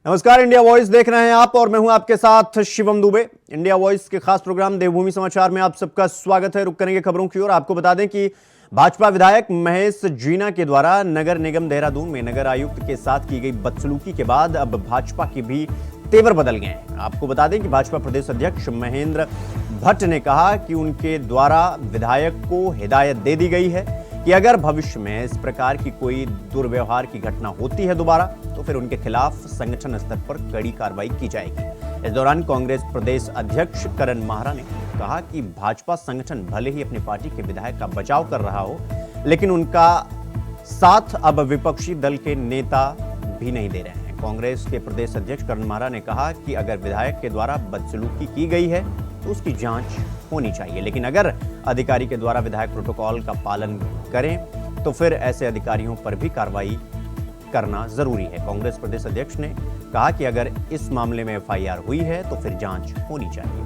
नमस्कार, India voice देख रहे हैं आप और मैं हूं आपके साथ शिवम दुबे। इंडिया वॉइस के खास प्रोग्राम देवभूमि समाचार में आप सबका स्वागत है। रुक करेंगे खबरों की ओर। आपको बता दें कि भाजपा विधायक महेश जीना के द्वारा नगर निगम देहरादून में नगर आयुक्त के साथ की गई बदसलूकी के बाद अब भाजपा के भी तेवर बदल गए हैं। आपको बता दें कि भाजपा प्रदेश अध्यक्ष महेंद्र भट्ट ने कहा कि उनके द्वारा विधायक को हिदायत दे दी गई है कि अगर भविष्य में इस प्रकार की कोई दुर्व्यवहार की घटना होती है दोबारा तो फिर उनके खिलाफ संगठन स्तर पर कड़ी कार्रवाई की जाएगी। इस दौरान कांग्रेस प्रदेश अध्यक्ष करण माहरा ने कहा कि भाजपा संगठन भले ही अपनी पार्टी के विधायक का बचाव कर रहा हो, लेकिन उनका साथ अब विपक्षी दल के नेता भी नहीं दे रहे हैं। कांग्रेस के प्रदेश अध्यक्ष करण माहरा ने कहा कि अगर विधायक के द्वारा बदसलूकी की गई है तो उसकी जांच होनी चाहिए, लेकिन अगर अधिकारी के द्वारा विधायक प्रोटोकॉल का पालन करें तो फिर ऐसे अधिकारियों पर भी कार्रवाई करना जरूरी है। कांग्रेस प्रदेश अध्यक्ष ने कहा कि अगर इस मामले में एफआईआर हुई है तो फिर जांच होनी चाहिए।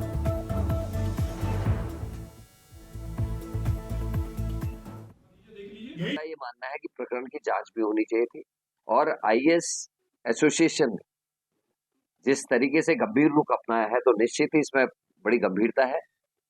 ये मानना है कि प्रकरण की जांच भी होनी चाहिए थी और आईएएस एसोसिएशन ने जिस तरीके से गंभीर रुख अपनाया है तो निश्चित ही इसमें बड़ी गंभीरता है।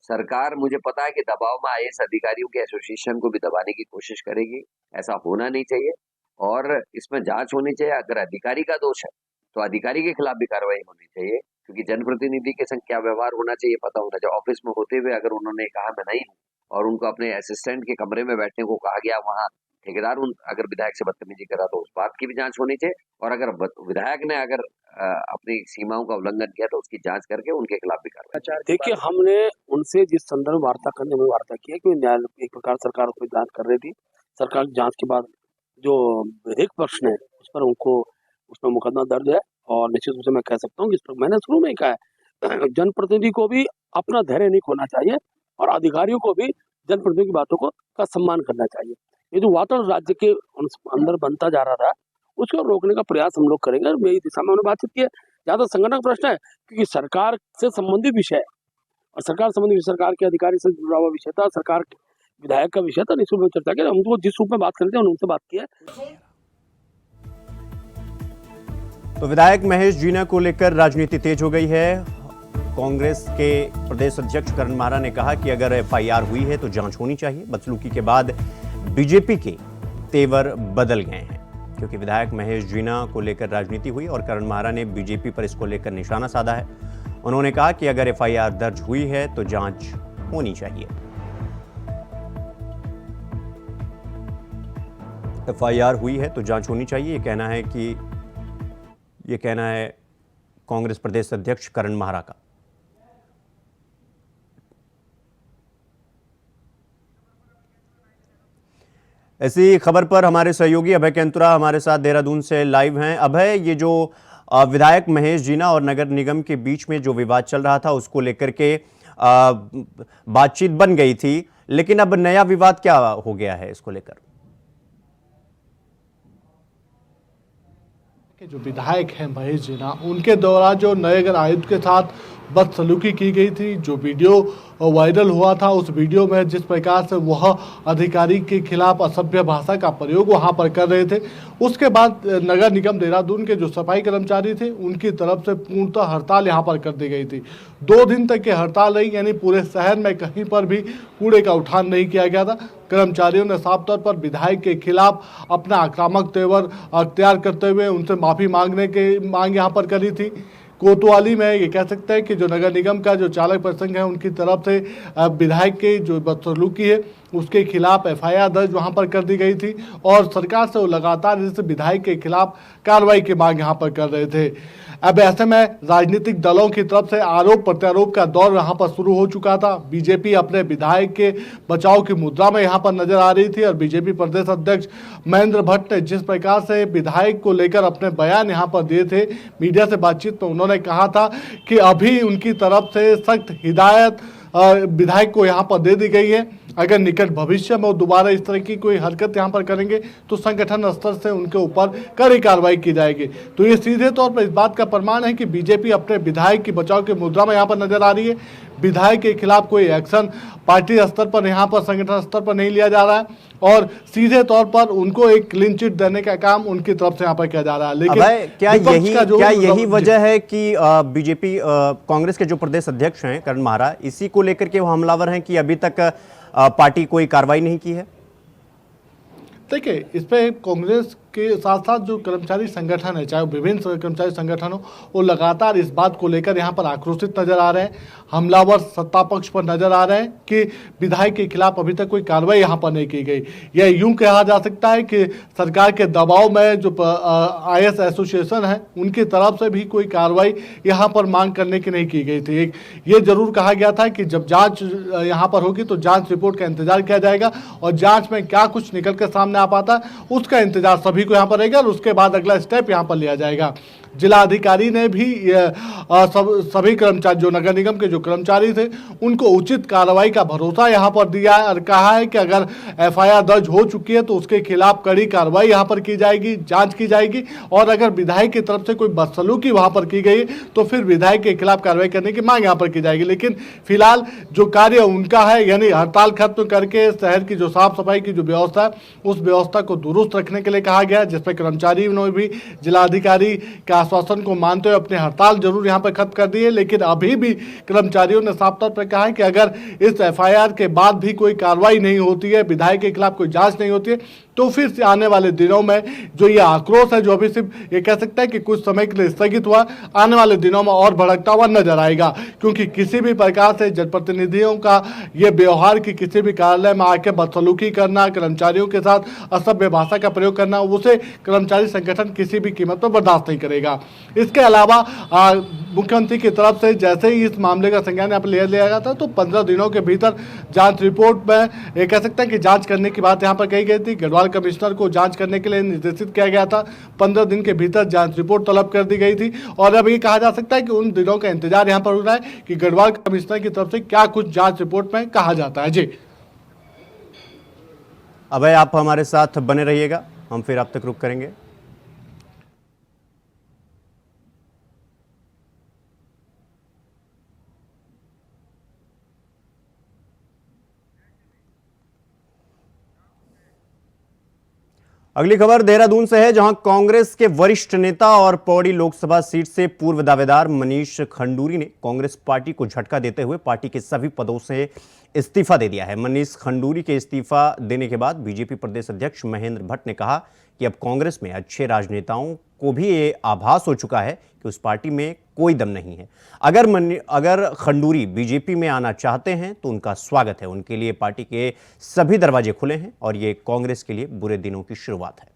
सरकार, मुझे पता है कि दबाव में आईएएस अधिकारियों के एसोसिएशन को भी दबाने की कोशिश करेगी। ऐसा होना नहीं चाहिए और इसमें जांच होनी चाहिए। अगर अधिकारी का दोष है तो अधिकारी के खिलाफ भी कार्रवाई होनी चाहिए, क्योंकि जनप्रतिनिधि के संग क्या व्यवहार होना चाहिए पता होना चाहिए। ऑफिस में होते हुए अगर उन्होंने कहा मैं नहीं हूँ और उनको अपने असिस्टेंट के कमरे में बैठने को कहा गया, वहां ठेकेदार अगर विधायक से बदतमीजी करा तो उस बात की भी जांच होनी चाहिए। और अगर विधायक ने अगर अपनी सीमाओं का उल्लंघन किया तो उसकी जांच करके उनके खिलाफ भी कार्रवाई। देखिए, हमने उनसे जिस संदर्भ में वार्ता करने में वार्ता की है कि न्यायालय एक प्रकार सरकार उसमें जांच कर रही थी। सरकार की जांच के बाद जो विधिक प्रश्न है उस पर उनको उसमें मुकदमा दर्ज है और निश्चित रूप से मैं कह सकता हूँ कि मैंने शुरू में ही कहा है जनप्रतिनिधि को भी अपना धैर्य नहीं खोना चाहिए और अधिकारियों को भी जनप्रतिनिधि की बातों का सम्मान करना चाहिए। ये जो वातावरण राज्य के अंदर बनता जा रहा था उसको रोकने का प्रयास हम लोग करेंगे और मेरी दिशा में हमने बातचीत की है। ज्यादा संगठन का प्रश्न है क्योंकि सरकार से संबंधित विषय है और सरकार संबंधित सरकार के अधिकारी से जुड़ा हुआ विषय था, सरकार के विधायक का विषय था। निश्चित रूप में चर्चा की, हम तो जिस रूप में बात करते हैं उनसे बात की है। तो विधायक महेश जीना को लेकर राजनीति तेज हो गई है। कांग्रेस के प्रदेश अध्यक्ष करण माहरा ने कहा कि अगर एफआईआर हुई है तो जांच होनी चाहिए। बदसलूकी के बाद बीजेपी के तेवर बदल गए हैं क्योंकि विधायक महेश जीना को लेकर राजनीति हुई और करण माहरा ने बीजेपी पर इसको लेकर निशाना साधा है। उन्होंने कहा कि अगर एफआईआर दर्ज हुई है तो जांच होनी चाहिए। एफआईआर हुई है तो जांच होनी चाहिए, ये कहना है कांग्रेस प्रदेश अध्यक्ष करण माहरा का। ऐसी खबर पर हमारे सहयोगी अभय केंतुरा हमारे साथ देहरादून से लाइव हैं। अभय, ये जो विधायक महेश जीना और नगर निगम के बीच में जो विवाद चल रहा था उसको लेकर के बातचीत बन गई थी, लेकिन अब नया विवाद क्या हो गया है इसको लेकर? जो विधायक हैं महेश जीना, उनके द्वारा जो नगर आयुक्त के साथ बदसलूकी की गई थी, जो वीडियो वायरल हुआ था, उस वीडियो में जिस प्रकार से वह अधिकारी के खिलाफ असभ्य भाषा का प्रयोग वहां पर कर रहे थे, उसके बाद नगर निगम देहरादून के जो सफाई कर्मचारी थे उनकी तरफ से पूर्णतः हड़ताल यहां पर कर दी गई थी। 2 दिन तक की हड़ताल रही, यानी पूरे शहर में कहीं पर भी कूड़े का उठान नहीं किया गया था। कर्मचारियों ने साफ तौर पर विधायक के खिलाफ अपना आक्रामक तेवर अख्तियार करते हुए उनसे माफी मांगने की मांग यहाँ पर करी थी। कोतवाली में ये कह सकते हैं कि जो नगर निगम का जो चालक प्रसंग है उनकी तरफ से विधायक के जो बदसलूकी है उसके खिलाफ एफआईआर दर्ज वहां पर कर दी गई थी और सरकार से वो लगातार इस विधायक के खिलाफ कार्रवाई की मांग यहां पर कर रहे थे। अब ऐसे में राजनीतिक दलों की तरफ से आरोप प्रत्यारोप का दौर यहाँ पर शुरू हो चुका था। बीजेपी अपने विधायक के बचाव की मुद्रा में यहाँ पर नजर आ रही थी और बीजेपी प्रदेश अध्यक्ष महेंद्र भट्ट ने जिस प्रकार से विधायक को लेकर अपने बयान यहाँ पर दिए थे, मीडिया से बातचीत में उन्होंने कहा था कि अभी उनकी तरफ से सख्त हिदायत विधायक को यहाँ पर दे दी गई है अगर निकट भविष्य में वो दोबारा इस तरह की कोई हरकत यहाँ पर करेंगे तो संगठन स्तर से उनके ऊपर कड़ी कार्रवाई की जाएगी। तो ये सीधे तौर पर इस बात का प्रमाण है कि बीजेपी अपने विधायक की बचाव की मुद्रा में यहाँ पर नजर आ रही है। विधायक के खिलाफ कोई एक्शन पार्टी स्तर पर, यहाँ पर संगठन स्तर पर नहीं लिया जा रहा है और सीधे तौर पर उनको एक क्लीन चिट देने का काम उनकी तरफ से यहाँ पर किया जा रहा है। लेकिन क्या यही वजह है कि बीजेपी कांग्रेस के जो प्रदेश अध्यक्ष हैं करण माहरा, इसी को लेकर के वो हमलावर हैं कि अभी तक पार्टी कोई कार्रवाई नहीं की है? देखिए, इस पे कांग्रेस के साथ साथ जो कर्मचारी संगठन है, चाहे विभिन्न कर्मचारी संगठन हो, वो लगातार इस बात को लेकर यहाँ पर आक्रोशित नजर आ रहे हैं। हमलावर सत्ता पक्ष पर नजर आ रहे हैं कि विधायक के खिलाफ अभी तक कोई कार्रवाई यहाँ पर नहीं की गई। यह यूं कहा जा सकता है कि सरकार के दबाव में जो आईएएस एसोसिएशन है उनकी तरफ से भी कोई कार्रवाई यहाँ पर मांग करने की नहीं की गई थी। ये जरूर कहा गया था कि जब जांच यहाँ पर होगी तो जांच रिपोर्ट का इंतजार किया जाएगा और जांच में क्या कुछ निकल कर सामने आ पाता उसका इंतजार सभी को यहाँ पर रहेगा और उसके बाद अगला स्टेप यहाँ पर लिया जाएगा। जिला अधिकारी ने भी सभी कर्मचारी, जो नगर निगम के जो कर्मचारी थे, उनको उचित कार्रवाई का भरोसा यहाँ पर दिया है और कहा है कि अगर एफआईआर दर्ज हो चुकी है तो उसके खिलाफ कड़ी कार्रवाई यहाँ पर की जाएगी, जांच की जाएगी और अगर विधायक की तरफ से कोई बदसलूकी वहाँ पर की गई तो फिर विधायक के खिलाफ कार्रवाई करने की मांग यहाँ पर की जाएगी। लेकिन फिलहाल जो कार्य उनका है, यानी हड़ताल खत्म करके शहर की जो साफ सफाई की जो व्यवस्था है उस व्यवस्था को दुरुस्त रखने के लिए कहा गया, जिसपे कर्मचारियों ने भी जिलाधिकारी का आश्वासन को मानते हुए अपने हड़ताल जरूर यहां पर खत्म कर दी है। लेकिन अभी भी कर्मचारियों ने साफ तौर पर कहा है कि अगर इस एफआईआर के बाद भी कोई कार्रवाई नहीं होती है, विधायक के खिलाफ कोई जांच नहीं होती है, तो फिर से आने वाले दिनों में जो ये आक्रोश है, जो अभी सिर्फ ये कह सकता है कि कुछ समय के लिए स्थगित हुआ, आने वाले दिनों में और भड़कता हुआ नजर आएगा। क्योंकि किसी भी प्रकार से जनप्रतिनिधियों का ये व्यवहार कि किसी भी कार्यालय में आके बदसलूकी करना, कर्मचारियों के साथ असभ्य भाषा का प्रयोग करना, उसे कर्मचारी संगठन किसी भी कीमत पर बर्दाश्त नहीं करेगा। इसके अलावा मुख्यमंत्री की तरफ से जैसे ही इस मामले का संज्ञान यहाँ पर ले लिया गया था तो 15 दिनों के भीतर जांच रिपोर्ट में ये कह सकते हैं कि जांच करने की बात यहाँ पर कही गई थी। गढ़वाल कमिश्नर को जांच करने के लिए निर्देशित किया गया था। 15 दिन के भीतर जांच रिपोर्ट तलब कर दी गई थी और अब ये कहा जा सकता है कि उन दिनों का इंतजार यहाँ पर हो रहा है कि गढ़वाल कमिश्नर की तरफ से क्या कुछ जांच रिपोर्ट में कहा जाता है। जी अभय, आप हमारे साथ बने रहिएगा, हम फिर आप तक रुक करेंगे। अगली खबर देहरादून से है, जहां कांग्रेस के वरिष्ठ नेता और पौड़ी लोकसभा सीट से पूर्व दावेदार मनीष खंडूरी ने कांग्रेस पार्टी को झटका देते हुए पार्टी के सभी पदों से इस्तीफा दे दिया है। मनीष खंडूरी के इस्तीफा देने के बाद बीजेपी प्रदेश अध्यक्ष महेंद्र भट्ट ने कहा कि अब कांग्रेस में अच्छे राजनेताओं को भी ये आभास हो चुका है कि उस पार्टी में कोई दम नहीं है। अगर खंडूरी बीजेपी में आना चाहते हैं तो उनका स्वागत है, उनके लिए पार्टी के सभी दरवाजे खुले हैं और ये कांग्रेस के लिए बुरे दिनों की शुरुआत है।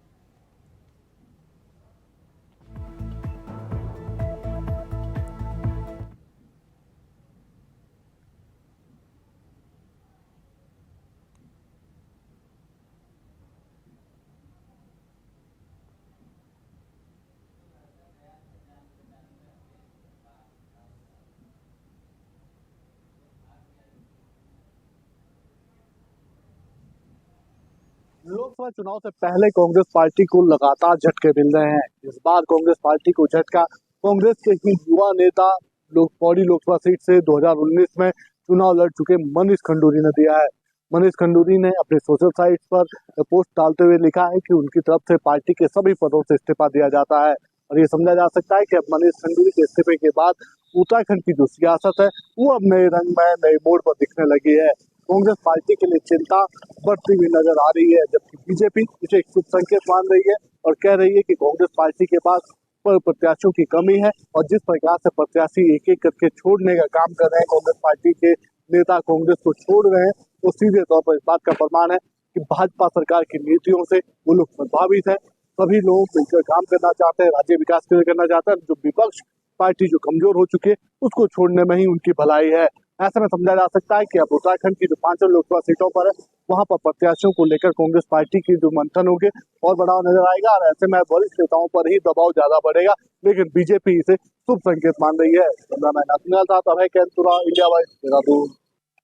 लोकसभा चुनाव से पहले कांग्रेस पार्टी को लगातार झटके मिल रहे हैं। इस बार कांग्रेस पार्टी को झटका कांग्रेस के ही युवा नेता पौड़ी लोकसभा सीट से 2019 में चुनाव लड़ चुके मनीष खंडूरी ने दिया है। मनीष खंडूरी ने अपने सोशल साइट्स पर पोस्ट डालते हुए लिखा है कि उनकी तरफ से पार्टी के सभी पदों से इस्तीफा दिया जाता है और ये समझा जा सकता है कि अब मनीष खंडूरी के इस्तीफे के बाद उत्तराखंड की जो सियासत है वो अब नए रंग में, नए मोड़ पर दिखने लगी है। कांग्रेस पार्टी के लिए चिंता बढ़ती हुई नजर आ रही है, जबकि बीजेपी इसे एक शुभ संकेत मान रही है और कह रही है कि कांग्रेस पार्टी के पास प्रत्याशियों की कमी है और जिस प्रकार से प्रत्याशी एक एक करके छोड़ने का काम कर रहे हैं, कांग्रेस पार्टी के नेता कांग्रेस को छोड़ रहे हैं, तो सीधे तौर पर इस बात का प्रमाण है कि भाजपा सरकार की नीतियों से वो लोग प्रभावित है। सभी लोग मिलकर काम करना चाहते हैं, राज्य विकास के लिए करना चाहते हैं। जो विपक्ष पार्टी जो कमजोर हो चुकी है उसको छोड़ने में ही उनकी भलाई है। ऐसे में समझा जा सकता है कि अब उत्तराखंड की जो 5 लोकसभा सीटों पर है वहां पर प्रत्याशियों को लेकर कांग्रेस पार्टी की जो मंथन होंगे और बढ़ावा नजर आएगा और ऐसे में वरिष्ठ नेताओं पर ही दबाव ज्यादा बढ़ेगा, लेकिन बीजेपी इसे शुभ संकेत मान रही है। कैमरामैन अभिनव साथ अभय कैंतुरा, इंडिया वाइज, देहरादून।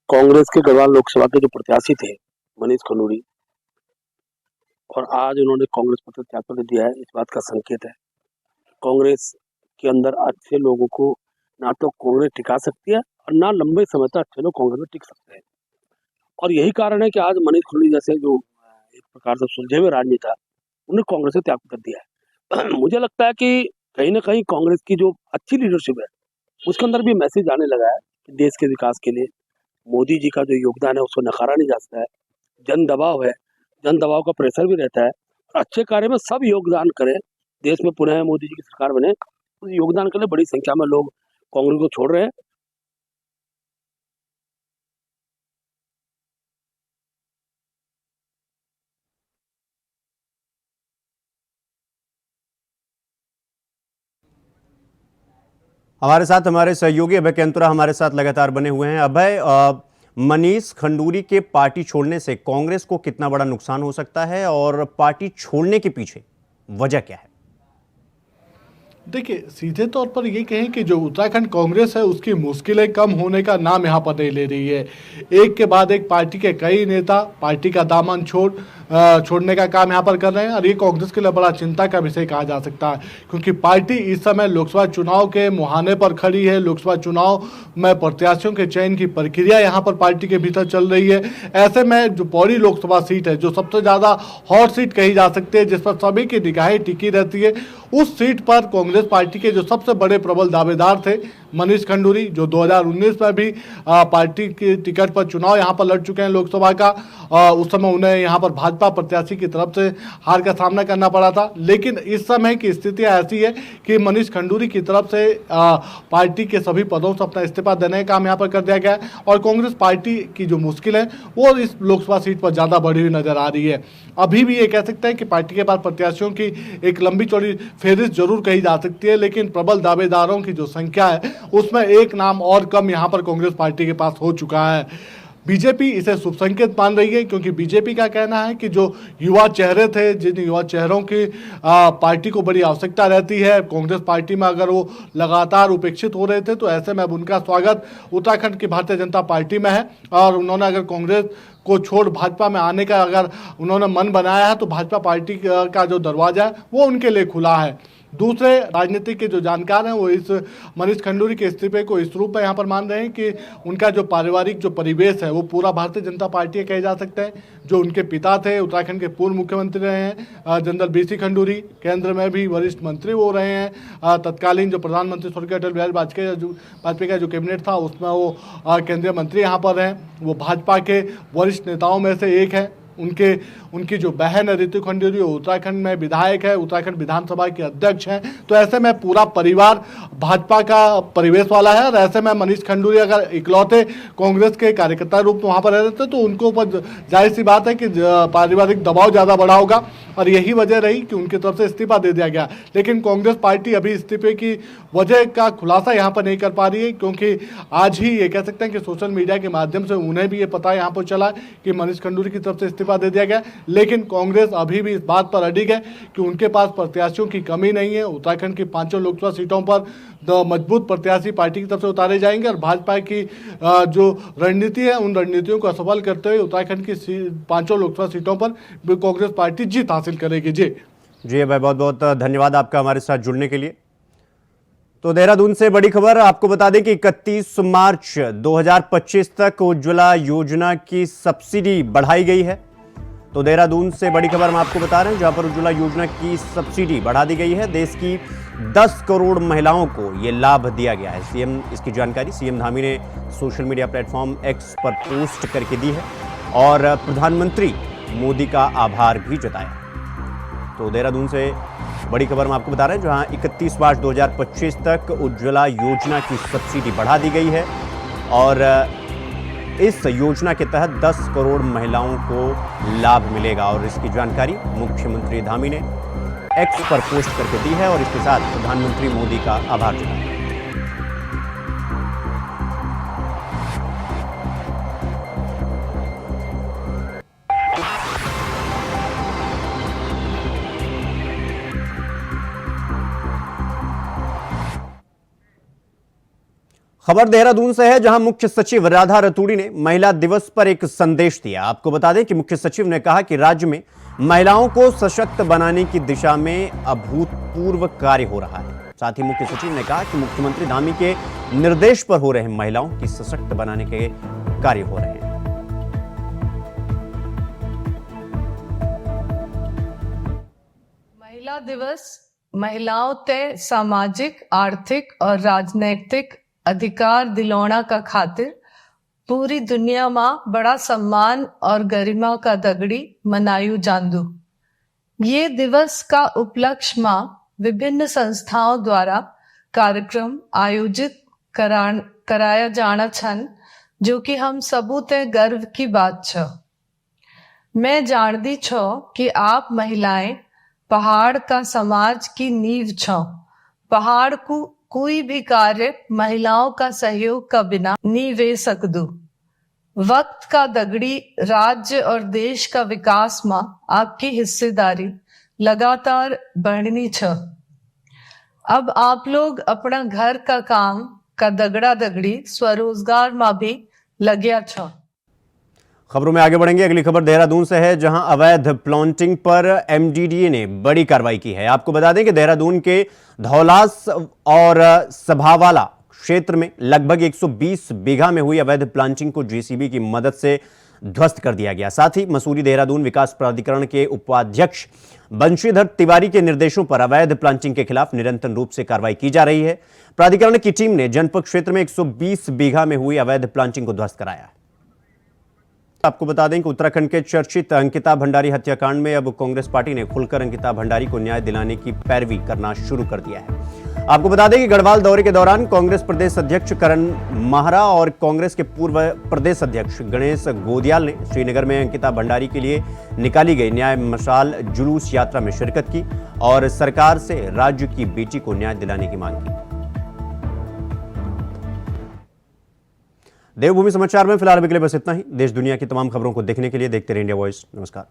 कांग्रेस के गढ़वाल लोकसभा के जो प्रत्याशी थे मनीष खंडूरी, और आज उन्होंने कांग्रेस पत्र त्यागपत्र दिया है, इस बात का संकेत है कांग्रेस के अंदर अच्छे लोगों को ना तो कांग्रेस टिका सकती है और ना लंबे समय तक अच्छे लोग कांग्रेस में टिक सकते हैं। और यही कारण है कि आज मनीष खंडूरी जैसे जो एक प्रकार से सुलझे हुए राजनेता, उन्होंने कांग्रेस से त्यागपत्र दिया है। मुझे लगता है कि कहीं ना कहीं कांग्रेस की जो अच्छी लीडरशिप है उसके अंदर भी मैसेज आने लगा है कि देश के विकास के लिए मोदी जी का जो योगदान है उसको नकारा नहीं जा सकता है। जन दबाव है, जन दबाव का प्रेशर भी रहता है, और अच्छे कार्य में सब योगदान करें, देश में पुनः मोदी जी की सरकार बने, उस योगदान के लिए बड़ी संख्या में लोग कांग्रेस को छोड़ रहे हैं। हमारे साथ हमारे सहयोगी अभय केंतुरा हमारे साथ लगातार बने हुए हैं। अभय, मनीष खंडूरी के पार्टी छोड़ने से कांग्रेस को कितना बड़ा नुकसान हो सकता है और पार्टी छोड़ने के पीछे वजह क्या है? देखिए, सीधे तौर पर ये कहें कि जो उत्तराखंड कांग्रेस है उसकी मुश्किलें कम होने का नाम यहाँ पर नहीं ले रही है। एक के बाद एक पार्टी के कई नेता पार्टी का दामन छोड़ने का काम यहाँ पर कर रहे हैं, और ये कांग्रेस के लिए बड़ा चिंता का विषय कहा जा सकता है, क्योंकि पार्टी इस समय लोकसभा चुनाव के मुहाने पर खड़ी है। लोकसभा चुनाव में प्रत्याशियों के चयन की प्रक्रिया यहाँ पर पार्टी के भीतर चल रही है। ऐसे में जो पौड़ी लोकसभा सीट है, जो सबसे ज़्यादा हॉट सीट कही जा सकती है, जिस पर सभी की निगाहें टिकी रहती है, उस सीट पर कांग्रेस पार्टी के जो सबसे बड़े प्रबल दावेदार थे मनीष खंडूरी, जो 2019 में भी पार्टी के टिकट पर चुनाव यहां पर लड़ चुके हैं लोकसभा का। उस समय उन्हें यहां पर भाजपा प्रत्याशी की तरफ से हार का सामना करना पड़ा था। लेकिन इस समय की स्थितियां ऐसी है कि मनीष खंडूरी की तरफ से पार्टी के सभी पदों से अपना इस्तीफा देने का काम यहाँ पर कर दिया गया है, और कांग्रेस पार्टी की जो मुश्किल है वो इस लोकसभा सीट पर ज़्यादा बढ़ी हुई नजर आ रही है। अभी भी ये कह सकते हैं कि पार्टी के पास प्रत्याशियों की एक लंबी चौड़ी फेहरिस्त जरूर कही जा सकती है, लेकिन प्रबल दावेदारों की जो संख्या है उसमें एक नाम और कम यहाँ पर कांग्रेस पार्टी के पास हो चुका है। बीजेपी इसे शुभ संकेत मान रही है, क्योंकि बीजेपी का कहना है कि जो युवा चेहरे थे, जिन युवा चेहरों की पार्टी को बड़ी आवश्यकता रहती है कांग्रेस पार्टी में, अगर वो लगातार उपेक्षित हो रहे थे, तो ऐसे में अब उनका स्वागत उत्तराखंड की भारतीय जनता पार्टी में है। और उन्होंने अगर कांग्रेस को छोड़ भाजपा में आने का अगर उन्होंने मन बनाया है, तो भाजपा पार्टी का जो दरवाजा है वो उनके लिए खुला है। दूसरे राजनीतिक के जो जानकार हैं वो इस मनीष खंडूरी के इस्तीफे को इस रूप में यहाँ पर मान रहे हैं कि उनका जो पारिवारिक जो परिवेश है वो पूरा भारतीय जनता पार्टी कहे जा सकते हैं। जो उनके पिता थे, उत्तराखंड के पूर्व मुख्यमंत्री रहे हैं जनरल बीसी खंडूरी, केंद्र में भी वरिष्ठ मंत्री वो रहे हैं। तत्कालीन जो प्रधानमंत्री स्वर्गीय अटल बिहारी वाजपेयी का जो कैबिनेट था उसमें वो केंद्रीय मंत्री यहाँ पर हैं। वो भाजपा के वरिष्ठ नेताओं में से एक है। उनकी जो बहन है ऋतु खंडूरी, उत्तराखंड में विधायक है, उत्तराखंड विधानसभा के अध्यक्ष हैं। तो ऐसे में पूरा परिवार भाजपा का परिवेश वाला है, और ऐसे में मनीष खंडूरी अगर इकलौते कांग्रेस के कार्यकर्ता रूप में वहाँ पर रहते तो उनको ऊपर जाहिर सी बात है कि पारिवारिक दबाव ज़्यादा बढ़ा होगा, और यही वजह रही कि उनकी तरफ से इस्तीफा दे दिया गया। लेकिन कांग्रेस पार्टी अभी इस्तीफे की वजह का खुलासा यहाँ पर नहीं कर पा रही है, क्योंकि आज ही ये कह सकते हैं कि सोशल मीडिया के माध्यम से उन्हें भी ये पता यहाँ पर चला कि मनीष खंडूरी की तरफ से इस्तीफा दे दिया गया। लेकिन कांग्रेस अभी भी इस बात पर अडिग है कि उनके पास प्रत्याशियों की कमी नहीं है। उत्तराखंड की 5 लोकसभा सीटों पर मजबूत प्रत्याशी पार्टी की तरफ से उतारे जाएंगे, और भाजपा की जो रणनीति है उन रणनीतियों को सफल करते हुए उत्तराखंड की 5 लोकसभा सीटों पर कांग्रेस पार्टी जीत हासिल करेगी। जी भाई, बहुत बहुत धन्यवाद आपका हमारे साथ जुड़ने के लिए। तो देहरादून से बड़ी खबर आपको बता दें कि 31 मार्च 2025 तक उज्ज्वला योजना की सब्सिडी बढ़ाई गई है। तो देहरादून से बड़ी खबर हम आपको बता रहे हैं, जहां पर उज्ज्वला योजना की सब्सिडी बढ़ा दी गई है। देश की 10 करोड़ महिलाओं को यह लाभ दिया गया है। सीएम इसकी जानकारी सीएम धामी ने सोशल मीडिया प्लेटफॉर्म एक्स पर पोस्ट करके दी है, और प्रधानमंत्री मोदी का आभार भी जताया। तो देहरादून से बड़ी खबर हम आपको बता रहे हैं, जहां 31 मार्च 2025 तक उज्ज्वला योजना की सब्सिडी बढ़ा दी गई है, और इस योजना के तहत 10 करोड़ महिलाओं को लाभ मिलेगा। और इसकी जानकारी मुख्यमंत्री धामी ने एक्स पर पोस्ट करके दी है, और इसके साथ प्रधानमंत्री मोदी का आभार जताया। खबर देहरादून से है, जहां मुख्य सचिव राधा रतूड़ी ने महिला दिवस पर एक संदेश दिया। आपको बता दें कि मुख्य सचिव ने कहा कि राज्य में महिलाओं को सशक्त बनाने की दिशा में अभूतपूर्व कार्य हो रहा है। साथ ही मुख्य सचिव ने कहा कि मुख्यमंत्री धामी के निर्देश पर हो रहे महिलाओं की सशक्त बनाने के कार्य हो रहे हैं। महिला दिवस महिलाओं तय सामाजिक, आर्थिक और राजनैतिक अधिकार दिलौना का खातिर पूरी दुनिया में बड़ा सम्मान और गरिमा का दगड़ी मनायु जांदू। ये दिवस का उपलक्ष्य में विभिन्न संस्थाओं द्वारा कार्यक्रम आयोजित कराया जाना छन, जो कि हम सबू ते गर्व की बात छ। मैं जानती छो कि आप महिलाएं पहाड़ का समाज की नींव छो। पहाड़ को कोई भी कार्य महिलाओं का सहयोग का बिना नहीं वे सकदू। वक्त का दगड़ी राज्य और देश का विकास में आपकी हिस्सेदारी लगातार बढ़नी छ। अब आप लोग अपना घर का काम का दगड़ा दगड़ी स्वरोजगार में भी लग्या छ। खबरों में आगे बढ़ेंगे। अगली खबर देहरादून से है, जहां अवैध प्लॉटिंग पर एमडीडीए ने बड़ी कार्रवाई की है। आपको बता दें कि देहरादून के धौलास और सभावाला क्षेत्र में लगभग 120 बीघा में हुई अवैध प्लांटिंग को जेसीबी की मदद से ध्वस्त कर दिया गया। साथ ही मसूरी देहरादून विकास प्राधिकरण के उपाध्यक्ष बंशीधर तिवारी के निर्देशों पर अवैध प्लांटिंग के खिलाफ निरंतर रूप से कार्रवाई की जा रही है। प्राधिकरण की टीम ने जनपद क्षेत्र में 120 बीघा में हुई अवैध प्लांटिंग को ध्वस्त कराया। आपको बता दें कि उत्तराखंड के चर्चित अंकिता भंडारी हत्याकांड में अब कांग्रेस पार्टी ने खुलकर अंकिता भंडारी को न्याय दिलाने की पैरवी करना शुरू कर दिया है। आपको बता दें कि गढ़वाल दौरे के दौरान कांग्रेस प्रदेश अध्यक्ष करण माहरा और कांग्रेस के पूर्व प्रदेश अध्यक्ष गणेश गोदियाल ने श्रीनगर में अंकिता भंडारी के लिए निकाली गई न्याय मशाल जुलूस यात्रा में शिरकत की और सरकार से राज्य की बेटी को न्याय दिलाने की मांग की। देवभूमि समाचार में फिलहाल अभी के लिए बस इतना ही। देश दुनिया की तमाम खबरों को देखने के लिए देखते रहिए इंडिया वॉइस। नमस्कार।